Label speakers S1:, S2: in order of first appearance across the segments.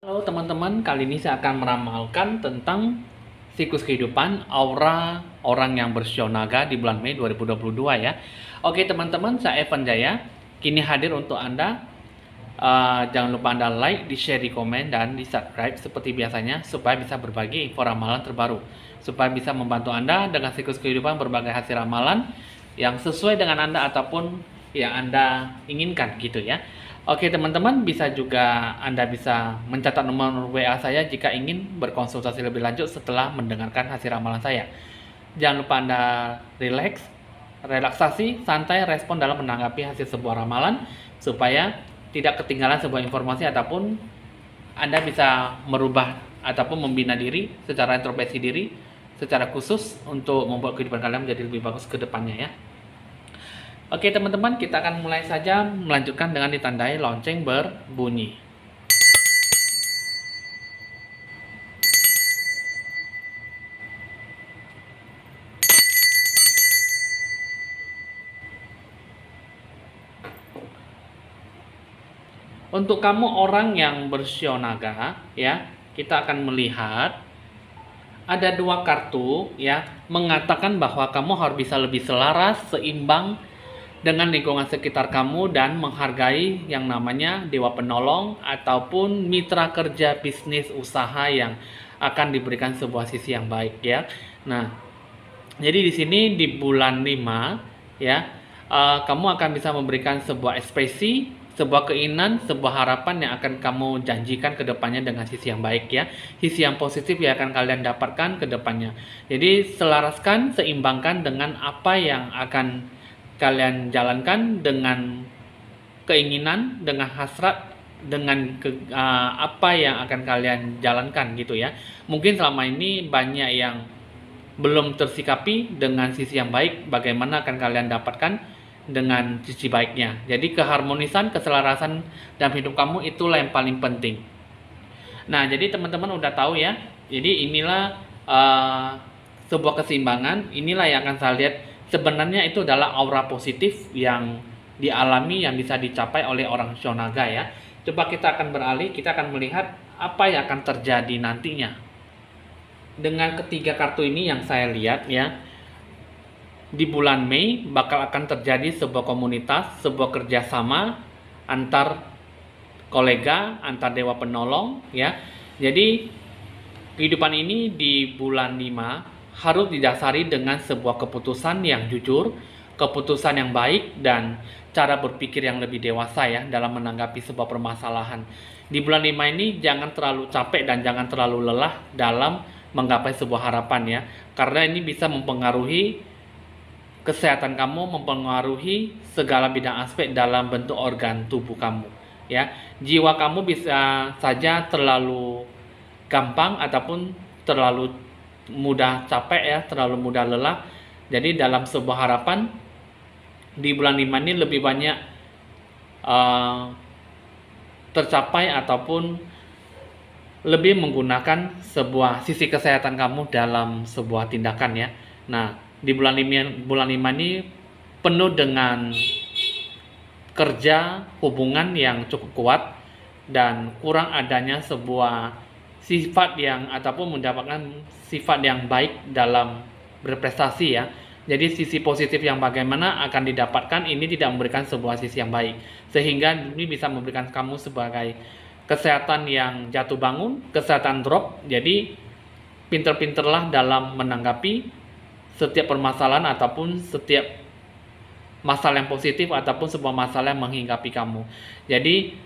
S1: Halo teman-teman, kali ini saya akan meramalkan tentang siklus kehidupan aura orang yang bersio naga di bulan Mei 2022 ya. Oke teman-teman, saya Evan Jaya. Kini hadir untuk Anda. Jangan lupa Anda like, di-share, di komen, dan di-subscribe seperti biasanya supaya bisa berbagi info ramalan terbaru. Supaya bisa membantu Anda dengan siklus kehidupan berbagai hasil ramalan yang sesuai dengan Anda ataupun yang Anda inginkan gitu ya. Oke teman-teman, bisa juga Anda bisa mencatat nomor WA saya jika ingin berkonsultasi lebih lanjut setelah mendengarkan hasil ramalan saya. Jangan lupa Anda relaksasi, santai, respon dalam menanggapi hasil sebuah ramalan supaya tidak ketinggalan sebuah informasi ataupun Anda bisa merubah ataupun membina diri secara introspeksi diri secara khusus untuk membuat kehidupan kalian menjadi lebih bagus ke depannya ya. Oke teman-teman, kita akan mulai saja melanjutkan dengan ditandai lonceng berbunyi. Untuk kamu orang yang bersio naga ya, kita akan melihat ada dua kartu ya, mengatakan bahwa kamu harus bisa lebih selaras, seimbang dengan lingkungan sekitar kamu dan menghargai yang namanya dewa penolong ataupun mitra kerja bisnis usaha yang akan diberikan sebuah sisi yang baik ya. Nah, jadi di sini di bulan 5 ya, kamu akan bisa memberikan sebuah ekspresi, sebuah keinginan, sebuah harapan yang akan kamu janjikan ke depannya dengan sisi yang baik ya. Sisi yang positif yang akan kalian dapatkan ke depannya. Jadi selaraskan, seimbangkan dengan apa yang akan kalian jalankan dengan keinginan, dengan hasrat, dengan apa yang akan kalian jalankan gitu ya. Mungkin selama ini banyak yang belum tersikapi dengan sisi yang baik, bagaimana akan kalian dapatkan dengan sisi baiknya. Jadi keharmonisan, keselarasan dalam hidup kamu itulah yang paling penting. Nah, jadi teman-teman udah tahu ya. Jadi inilah sebuah keseimbangan, inilah yang akan saya lihat. Sebenarnya itu adalah aura positif yang dialami, yang bisa dicapai oleh orang bersio naga ya. Coba kita akan beralih, kita akan melihat apa yang akan terjadi nantinya. Dengan ketiga kartu ini yang saya lihat ya, di bulan Mei bakal akan terjadi sebuah komunitas, sebuah kerjasama antar kolega, antar dewa penolong ya. Jadi kehidupan ini di bulan 5 harus didasari dengan sebuah keputusan yang jujur, keputusan yang baik, dan cara berpikir yang lebih dewasa ya dalam menanggapi sebuah permasalahan. Di bulan 5 ini jangan terlalu capek dan jangan terlalu lelah dalam menggapai sebuah harapan ya, karena ini bisa mempengaruhi kesehatan kamu, mempengaruhi segala bidang aspek dalam bentuk organ tubuh kamu ya. Jiwa kamu bisa saja terlalu gampang ataupun terlalu mudah capek ya, terlalu mudah lelah. Jadi dalam sebuah harapan di bulan 5 ini lebih banyak tercapai ataupun lebih menggunakan sebuah sisi kesehatan kamu dalam sebuah tindakan ya. Nah, di bulan 5 ini penuh dengan kerja hubungan yang cukup kuat dan kurang adanya sebuah sifat yang ataupun mendapatkan sifat yang baik dalam berprestasi ya. Jadi sisi positif yang bagaimana akan didapatkan ini tidak memberikan sebuah sisi yang baik, sehingga ini bisa memberikan kamu sebagai kesehatan yang jatuh bangun, kesehatan drop. Jadi pinter-pinterlah dalam menanggapi setiap permasalahan ataupun setiap masalah yang positif ataupun sebuah masalah yang menghinggapi kamu. Jadi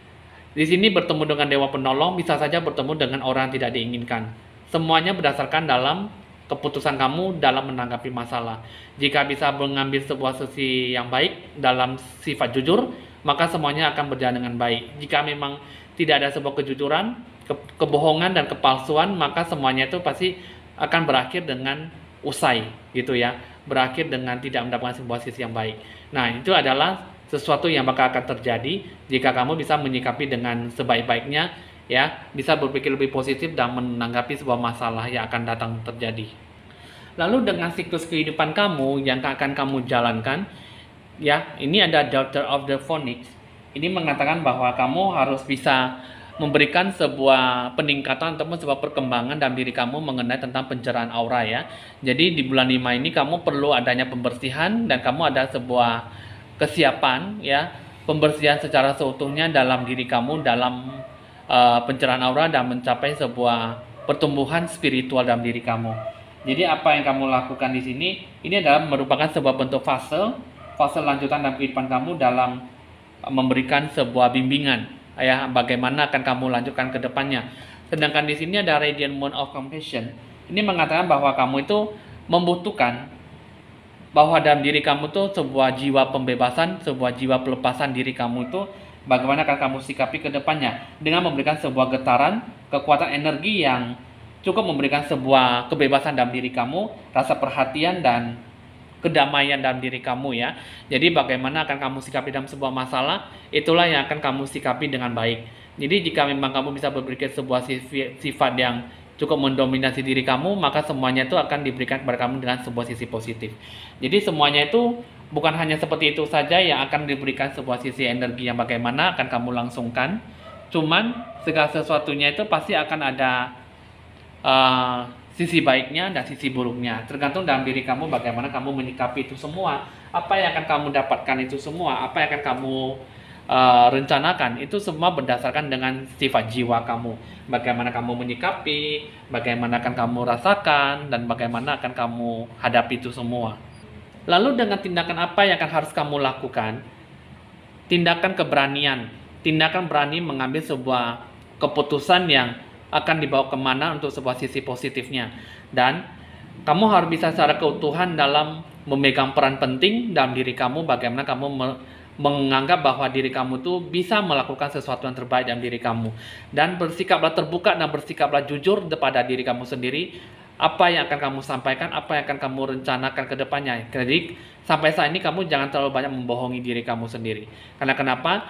S1: di sini bertemu dengan dewa penolong bisa saja bertemu dengan orang yang tidak diinginkan. Semuanya berdasarkan dalam keputusan kamu dalam menanggapi masalah. Jika bisa mengambil sebuah sisi yang baik dalam sifat jujur, maka semuanya akan berjalan dengan baik. Jika memang tidak ada sebuah kejujuran, kebohongan dan kepalsuan, maka semuanya itu pasti akan berakhir dengan usai gitu ya. Berakhir dengan tidak mendapatkan sebuah sisi yang baik. Nah, itu adalah sesuatu yang bakal akan terjadi jika kamu bisa menyikapi dengan sebaik-baiknya ya, bisa berpikir lebih positif dan menanggapi sebuah masalah yang akan datang terjadi. Lalu dengan siklus kehidupan kamu yang akan kamu jalankan ya, ini ada Daughter of the Phoenix. Ini mengatakan bahwa kamu harus bisa memberikan sebuah peningkatan ataupun sebuah perkembangan dalam diri kamu mengenai tentang pencerahan aura ya. Jadi di bulan 5 ini kamu perlu adanya pembersihan dan kamu ada sebuah kesiapan ya, pembersihan secara seutuhnya dalam diri kamu dalam pencerahan aura dan mencapai sebuah pertumbuhan spiritual dalam diri kamu. Jadi apa yang kamu lakukan di sini ini adalah merupakan sebuah bentuk fase lanjutan dalam kehidupan kamu dalam memberikan sebuah bimbingan ya, bagaimana akan kamu lanjutkan ke depannya. Sedangkan di sini ada Radiant Moon of Compassion. Ini mengatakan bahwa kamu itu membutuhkan bahwa dalam diri kamu tuh sebuah jiwa pembebasan, sebuah jiwa pelepasan diri kamu itu bagaimana akan kamu sikapi ke depannya dengan memberikan sebuah getaran, kekuatan energi yang cukup memberikan sebuah kebebasan dalam diri kamu, rasa perhatian dan kedamaian dalam diri kamu ya. Jadi bagaimana akan kamu sikapi dalam sebuah masalah, itulah yang akan kamu sikapi dengan baik. Jadi jika memang kamu bisa berpikir sebuah sifat yang cukup mendominasi diri kamu, maka semuanya itu akan diberikan kepada kamu dengan sebuah sisi positif. Jadi semuanya itu bukan hanya seperti itu saja yang akan diberikan sebuah sisi energi yang bagaimana akan kamu langsungkan. Cuman segala sesuatunya itu pasti akan ada sisi baiknya dan sisi buruknya, tergantung dalam diri kamu bagaimana kamu menyikapi itu semua. Apa yang akan kamu dapatkan itu semua, apa yang akan kamu rencanakan itu semua berdasarkan dengan sifat jiwa kamu, bagaimana kamu menyikapi, bagaimana akan kamu rasakan, dan bagaimana akan kamu hadapi itu semua. Lalu dengan tindakan apa yang akan harus kamu lakukan? Tindakan keberanian, tindakan berani mengambil sebuah keputusan yang akan dibawa kemana untuk sebuah sisi positifnya. Dan kamu harus bisa secara keutuhan dalam memegang peran penting dalam diri kamu, bagaimana kamu menganggap bahwa diri kamu tuh bisa melakukan sesuatu yang terbaik dalam diri kamu. Dan bersikaplah terbuka dan bersikaplah jujur kepada diri kamu sendiri, apa yang akan kamu sampaikan, apa yang akan kamu rencanakan ke depannya. Jadi sampai saat ini kamu jangan terlalu banyak membohongi diri kamu sendiri. Karena kenapa?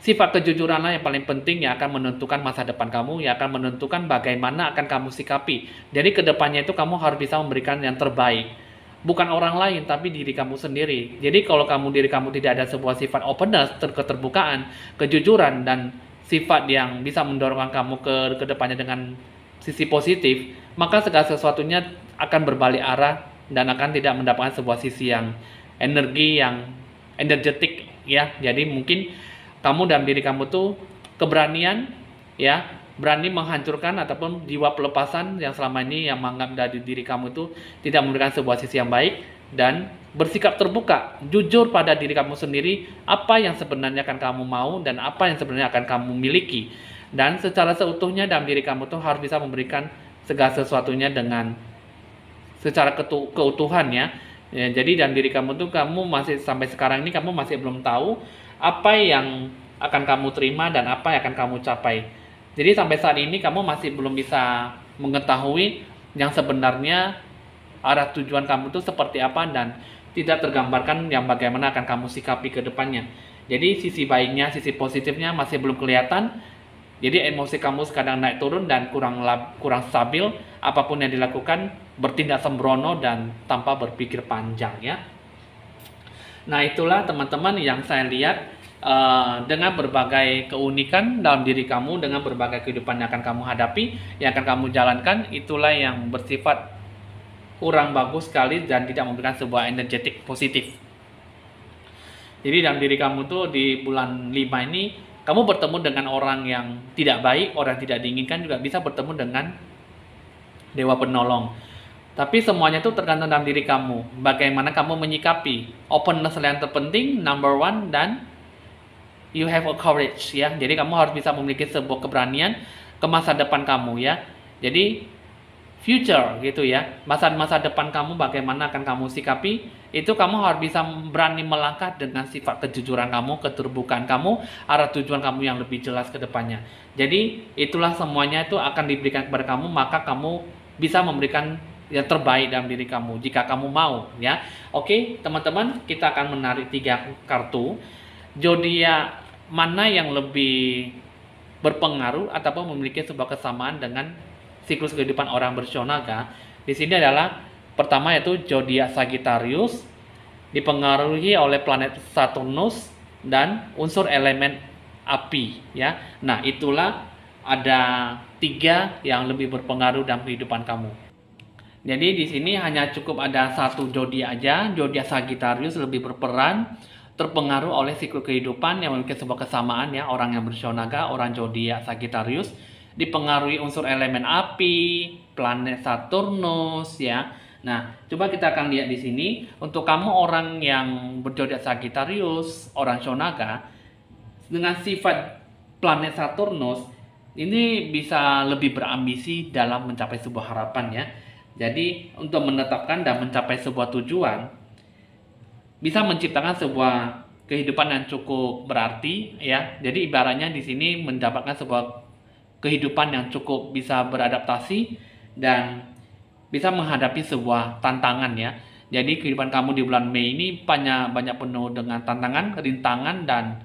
S1: Sifat kejujuranlah yang paling penting yang akan menentukan masa depan kamu, yang akan menentukan bagaimana akan kamu sikapi. Jadi kedepannya itu kamu harus bisa memberikan yang terbaik. Bukan orang lain, tapi diri kamu sendiri. Jadi kalau diri kamu tidak ada sebuah sifat openness, keterbukaan, kejujuran, dan sifat yang bisa mendorong kamu ke depannya dengan sisi positif, maka segala sesuatunya akan berbalik arah dan akan tidak mendapatkan sebuah sisi yang energi yang energetik ya. Jadi mungkin kamu dalam diri kamu tuh keberanian ya, berani menghancurkan ataupun jiwa pelepasan yang selama ini yang menganggap dari diri kamu itu tidak memberikan sebuah sisi yang baik, dan bersikap terbuka, jujur pada diri kamu sendiri apa yang sebenarnya akan kamu mau dan apa yang sebenarnya akan kamu miliki. Dan secara seutuhnya dalam diri kamu tuh harus bisa memberikan segala sesuatunya dengan secara keutuhan ya. Jadi dalam diri kamu tuh kamu masih sampai sekarang ini kamu masih belum tahu apa yang akan kamu terima dan apa yang akan kamu capai. Jadi sampai saat ini kamu masih belum bisa mengetahui yang sebenarnya arah tujuan kamu itu seperti apa dan tidak tergambarkan yang bagaimana akan kamu sikapi ke depannya. Jadi sisi baiknya, sisi positifnya masih belum kelihatan. Jadi emosi kamu kadang naik turun dan kurang stabil. Apapun yang dilakukan bertindak sembrono dan tanpa berpikir panjang ya. Nah itulah teman-teman yang saya lihat dengan berbagai keunikan dalam diri kamu, dengan berbagai kehidupan yang akan kamu hadapi, yang akan kamu jalankan, itulah yang bersifat kurang bagus sekali dan tidak memberikan sebuah energetik positif. Jadi dalam diri kamu tuh di bulan 5 ini kamu bertemu dengan orang yang tidak baik, orang yang tidak diinginkan, juga bisa bertemu dengan dewa penolong. Tapi semuanya itu tergantung dalam diri kamu, bagaimana kamu menyikapi. Openness yang terpenting, number one, dan you have a courage ya. Jadi kamu harus bisa memiliki sebuah keberanian ke masa depan kamu ya. Jadi future gitu ya, masa depan kamu bagaimana akan kamu sikapi, itu kamu harus bisa berani melangkah dengan sifat kejujuran kamu, keterbukaan kamu, arah tujuan kamu yang lebih jelas ke depannya. Jadi itulah semuanya itu akan diberikan kepada kamu, maka kamu bisa memberikan yang terbaik dalam diri kamu jika kamu mau ya. Oke teman-teman, kita akan menarik 3 kartu. Zodiak mana yang lebih berpengaruh ataupun memiliki sebuah kesamaan dengan siklus kehidupan orang bersio naga? Di sini adalah pertama yaitu zodiak Sagittarius, dipengaruhi oleh planet Saturnus dan unsur elemen api ya. Nah itulah ada 3 yang lebih berpengaruh dalam kehidupan kamu. Jadi di sini hanya cukup ada satu zodiak aja, zodiak Sagittarius lebih berperan terpengaruh oleh siklus kehidupan yang memiliki sebuah kesamaan ya, orang yang bersio naga, orang zodiak Sagittarius dipengaruhi unsur elemen api, planet Saturnus ya. Nah, coba kita akan lihat di sini untuk kamu orang yang berzodiak Sagittarius, orang bersio naga dengan sifat planet Saturnus ini bisa lebih berambisi dalam mencapai sebuah harapan ya. Jadi untuk menetapkan dan mencapai sebuah tujuan bisa menciptakan sebuah kehidupan yang cukup berarti ya. Jadi ibaratnya di sini mendapatkan sebuah kehidupan yang cukup bisa beradaptasi dan bisa menghadapi sebuah tantangan ya. Jadi kehidupan kamu di bulan Mei ini banyak penuh dengan tantangan, rintangan dan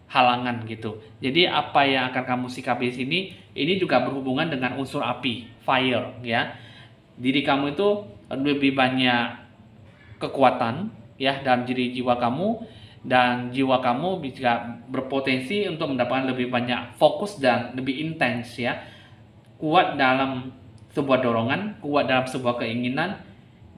S1: halangan gitu. Jadi apa yang akan kamu sikapi di sini ini juga berhubungan dengan unsur api, fire ya. Diri kamu itu lebih banyak kekuatan ya dalam diri jiwa kamu, dan jiwa kamu bisa berpotensi untuk mendapatkan lebih banyak fokus dan lebih intens ya, kuat dalam sebuah dorongan, kuat dalam sebuah keinginan,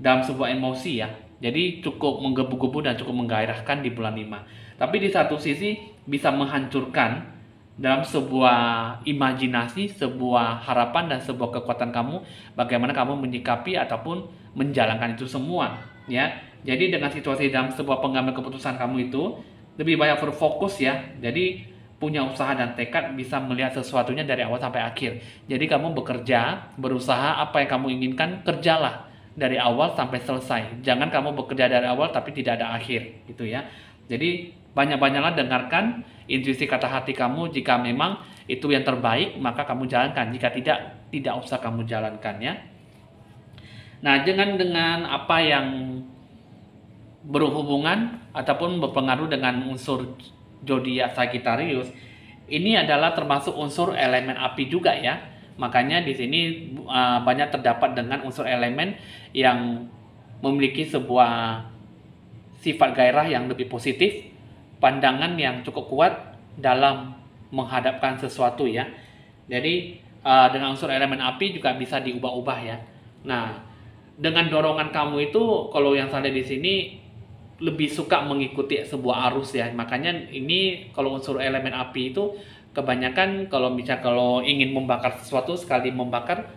S1: dalam sebuah emosi ya. Jadi cukup menggebu-gebu dan cukup menggairahkan di bulan 5. Tapi di satu sisi bisa menghancurkan dalam sebuah imajinasi, sebuah harapan dan sebuah kekuatan kamu, bagaimana kamu menyikapi ataupun menjalankan itu semua ya. Jadi dengan situasi dalam sebuah pengambil keputusan kamu itu lebih banyak berfokus ya. Jadi punya usaha dan tekad, bisa melihat sesuatunya dari awal sampai akhir. Jadi kamu bekerja, berusaha, apa yang kamu inginkan kerjalah dari awal sampai selesai. Jangan kamu bekerja dari awal tapi tidak ada akhir gitu ya. Jadi banyak-banyaklah dengarkan intuisi kata hati kamu. Jika memang itu yang terbaik, maka kamu jalankan. Jika tidak usah kamu jalankan ya. Nah, dengan apa yang berhubungan ataupun berpengaruh dengan unsur zodiak Sagittarius, ini adalah termasuk unsur elemen api juga ya. Makanya di sini banyak terdapat dengan unsur elemen yang memiliki sebuah sifat gairah yang lebih positif, pandangan yang cukup kuat dalam menghadapkan sesuatu ya. Jadi dengan unsur elemen api juga bisa diubah-ubah ya. Nah, dengan dorongan kamu itu, kalau yang saya lihat di sini lebih suka mengikuti sebuah arus ya. Makanya ini kalau unsur elemen api itu kebanyakan kalau ingin membakar sesuatu, sekali membakar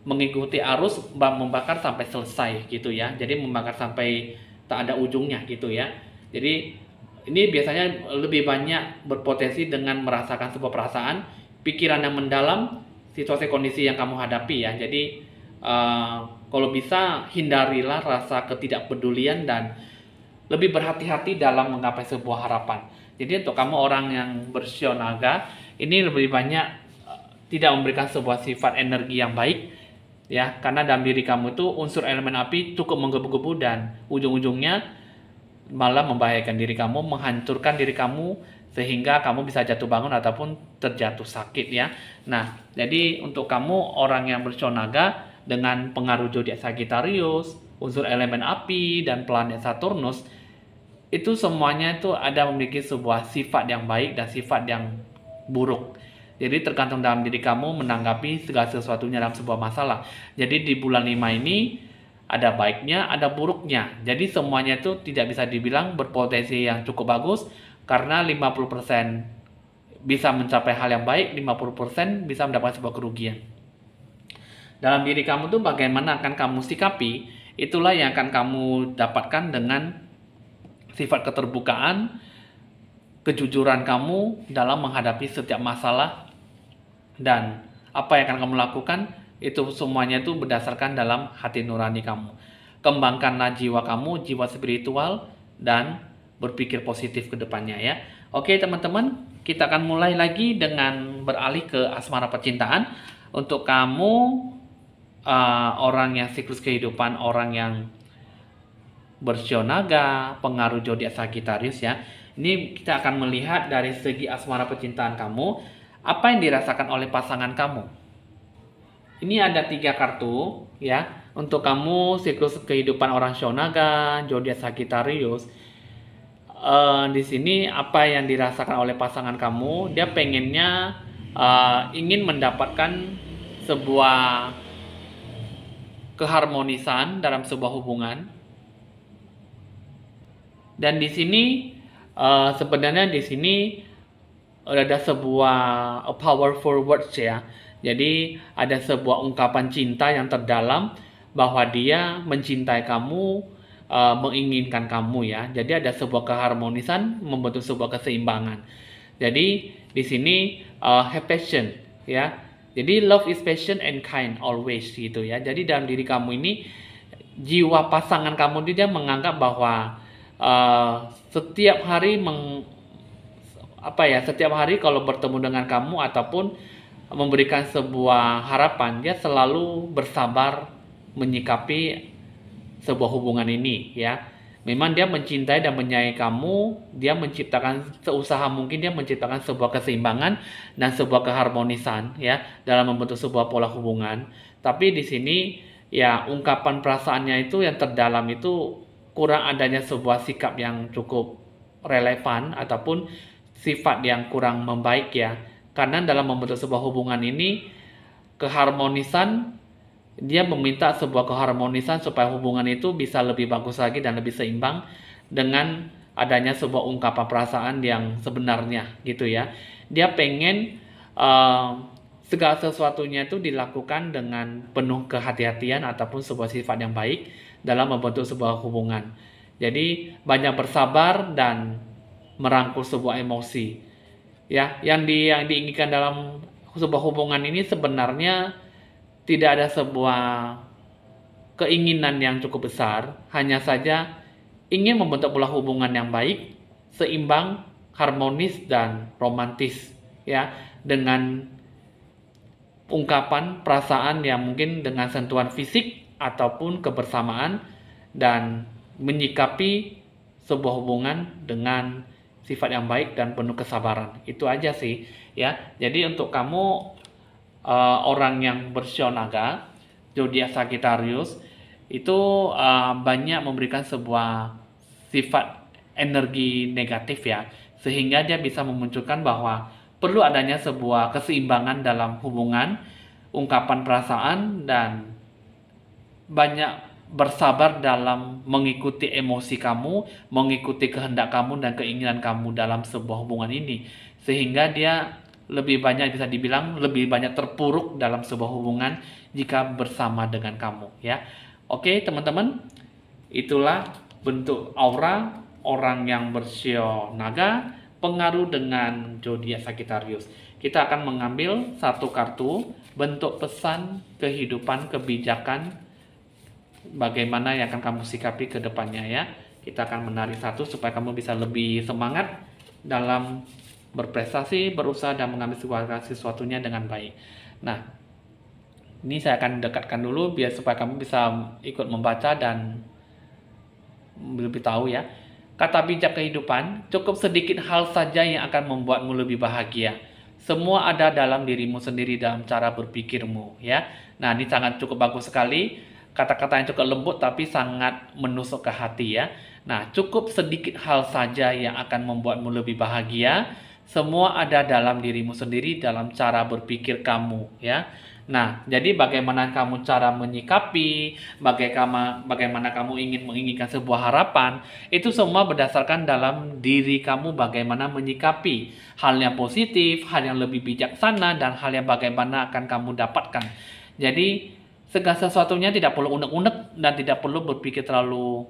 S1: mengikuti arus, membakar sampai selesai gitu ya. Jadi membakar sampai tak ada ujungnya gitu ya. Jadi ini biasanya lebih banyak berpotensi dengan merasakan sebuah perasaan, pikiran yang mendalam, situasi kondisi yang kamu hadapi ya. Jadi kalau bisa hindarilah rasa ketidakpedulian dan lebih berhati-hati dalam menggapai sebuah harapan. Jadi untuk kamu orang yang bersio naga, ini lebih banyak tidak memberikan sebuah sifat energi yang baik ya, karena dalam diri kamu itu unsur elemen api cukup menggebu-gebu dan ujung-ujungnya malah membahayakan diri kamu, menghancurkan diri kamu sehingga kamu bisa jatuh bangun ataupun terjatuh sakit ya. Nah, jadi untuk kamu orang yang bersio naga dengan pengaruh zodiak Sagittarius, unsur elemen api dan planet Saturnus, itu semuanya itu ada memiliki sebuah sifat yang baik dan sifat yang buruk. Jadi tergantung dalam diri kamu menanggapi segala sesuatunya dalam sebuah masalah. Jadi di bulan 5 ini ada baiknya, ada buruknya. Jadi semuanya itu tidak bisa dibilang berpotensi yang cukup bagus, karena 50% bisa mencapai hal yang baik, 50% bisa mendapatkan sebuah kerugian. Dalam diri kamu tuh bagaimana akan kamu sikapi, itulah yang akan kamu dapatkan dengan sifat keterbukaan, kejujuran kamu dalam menghadapi setiap masalah, dan apa yang akan kamu lakukan itu semuanya itu berdasarkan dalam hati nurani kamu. Kembangkanlah jiwa kamu, jiwa spiritual, dan berpikir positif ke depannya ya. Oke teman-teman, kita akan mulai lagi dengan beralih ke asmara percintaan. Untuk kamu orang yang siklus kehidupan, orang yang bersio naga, pengaruh zodiak Sagittarius ya. Ini kita akan melihat dari segi asmara percintaan kamu, apa yang dirasakan oleh pasangan kamu. Ini ada 3 kartu ya. Untuk kamu siklus kehidupan orang bersio naga, zodiak Sagittarius, di sini apa yang dirasakan oleh pasangan kamu, dia pengennya ingin mendapatkan sebuah keharmonisan dalam sebuah hubungan. Dan di sini sebenarnya di sini ada sebuah powerful words ya. Jadi ada sebuah ungkapan cinta yang terdalam bahwa dia mencintai kamu, menginginkan kamu ya. Jadi ada sebuah keharmonisan membentuk sebuah keseimbangan. Jadi di sini have passion ya. Jadi love is passion and kind always gitu ya. Jadi dalam diri kamu ini jiwa pasangan kamu dia menganggap bahwa setiap hari setiap hari kalau bertemu dengan kamu ataupun memberikan sebuah harapan, dia selalu bersabar menyikapi sebuah hubungan ini ya. Memang dia mencintai dan menyayangi kamu, dia menciptakan seusaha mungkin dia menciptakan sebuah keseimbangan dan sebuah keharmonisan ya dalam membentuk sebuah pola hubungan. Tapi di sini ya ungkapan perasaannya itu yang terdalam itu kurang adanya sebuah sikap yang cukup relevan ataupun sifat yang kurang membaik ya. Karena dalam membentuk sebuah hubungan ini keharmonisan, dia meminta sebuah keharmonisan supaya hubungan itu bisa lebih bagus lagi dan lebih seimbang dengan adanya sebuah ungkapan perasaan yang sebenarnya gitu ya. Dia pengen segala sesuatunya itu dilakukan dengan penuh kehati-hatian ataupun sebuah sifat yang baik dalam membentuk sebuah hubungan. Jadi banyak bersabar dan merangkul sebuah emosi. Ya, yang diinginkan dalam sebuah hubungan ini sebenarnya tidak ada sebuah keinginan yang cukup besar, hanya saja ingin membentuk pola hubungan yang baik, seimbang, harmonis dan romantis ya, dengan ungkapan perasaan yang mungkin dengan sentuhan fisik ataupun kebersamaan dan menyikapi sebuah hubungan dengan sifat yang baik dan penuh kesabaran. Itu aja sih ya. Jadi untuk kamu orang yang bersio naga, zodiak Sagittarius itu banyak memberikan sebuah sifat energi negatif ya, sehingga dia bisa memunculkan bahwa perlu adanya sebuah keseimbangan dalam hubungan, ungkapan perasaan dan banyak bersabar dalam mengikuti emosi kamu, mengikuti kehendak kamu dan keinginan kamu dalam sebuah hubungan ini, sehingga dia lebih banyak bisa dibilang lebih banyak terpuruk dalam sebuah hubungan jika bersama dengan kamu ya. Oke teman-teman, itulah bentuk aura orang yang bersio naga pengaruh dengan zodiak Sagittarius. Kita akan mengambil satu kartu bentuk pesan kehidupan, kebijakan, bagaimana yang akan kamu sikapi ke depannya ya. Kita akan menarik satu supaya kamu bisa lebih semangat dalam berprestasi, berusaha dan mengambil sesuatunya dengan baik. Nah, ini saya akan dekatkan dulu biar supaya kamu bisa ikut membaca dan lebih tahu ya. Kata bijak kehidupan, cukup sedikit hal saja yang akan membuatmu lebih bahagia. Semua ada dalam dirimu sendiri dalam cara berpikirmu ya. Nah, ini sangat cukup bagus sekali. Kata-kata yang cukup lembut tapi sangat menusuk ke hati ya. Nah, cukup sedikit hal saja yang akan membuatmu lebih bahagia. Semua ada dalam dirimu sendiri dalam cara berpikir kamu ya. Nah, jadi bagaimana kamu cara menyikapi, bagaimana kamu menginginkan sebuah harapan, itu semua berdasarkan dalam diri kamu bagaimana menyikapi hal yang positif, hal yang lebih bijaksana, dan hal yang bagaimana akan kamu dapatkan. Jadi, segala sesuatunya tidak perlu unek-unek dan tidak perlu berpikir terlalu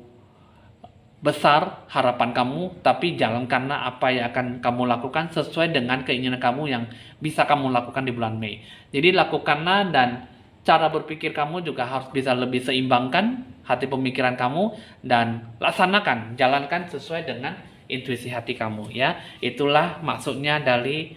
S1: besar harapan kamu, tapi jalankanlah apa yang akan kamu lakukan sesuai dengan keinginan kamu yang bisa kamu lakukan di bulan Mei. Jadi lakukanlah dan cara berpikir kamu juga harus bisa lebih seimbangkan hati pemikiran kamu dan laksanakan, jalankan sesuai dengan intuisi hati kamu ya. Itulah maksudnya dari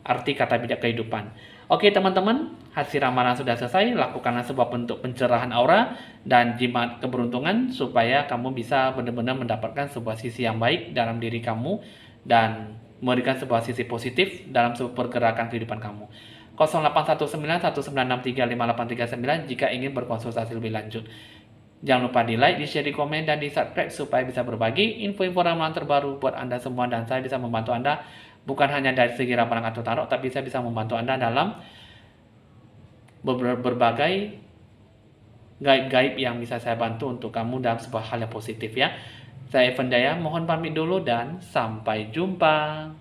S1: arti kata bijak kehidupan. Oke teman-teman, hasil ramalan sudah selesai. Lakukanlah sebuah bentuk pencerahan aura dan jimat keberuntungan supaya kamu bisa benar-benar mendapatkan sebuah sisi yang baik dalam diri kamu dan memberikan sebuah sisi positif dalam sebuah pergerakan kehidupan kamu. 081919635839 jika ingin berkonsultasi lebih lanjut. Jangan lupa di like, di share, di komen, dan di subscribe supaya bisa berbagi info-info ramalan terbaru buat Anda semua dan saya bisa membantu Anda Bukan hanya dari segi ramalan atau tarot, tapi saya bisa membantu Anda dalam berbagai gaib-gaib yang bisa saya bantu untuk kamu dalam sebuah hal yang positif ya. Saya Evan Jaya, mohon pamit dulu dan sampai jumpa.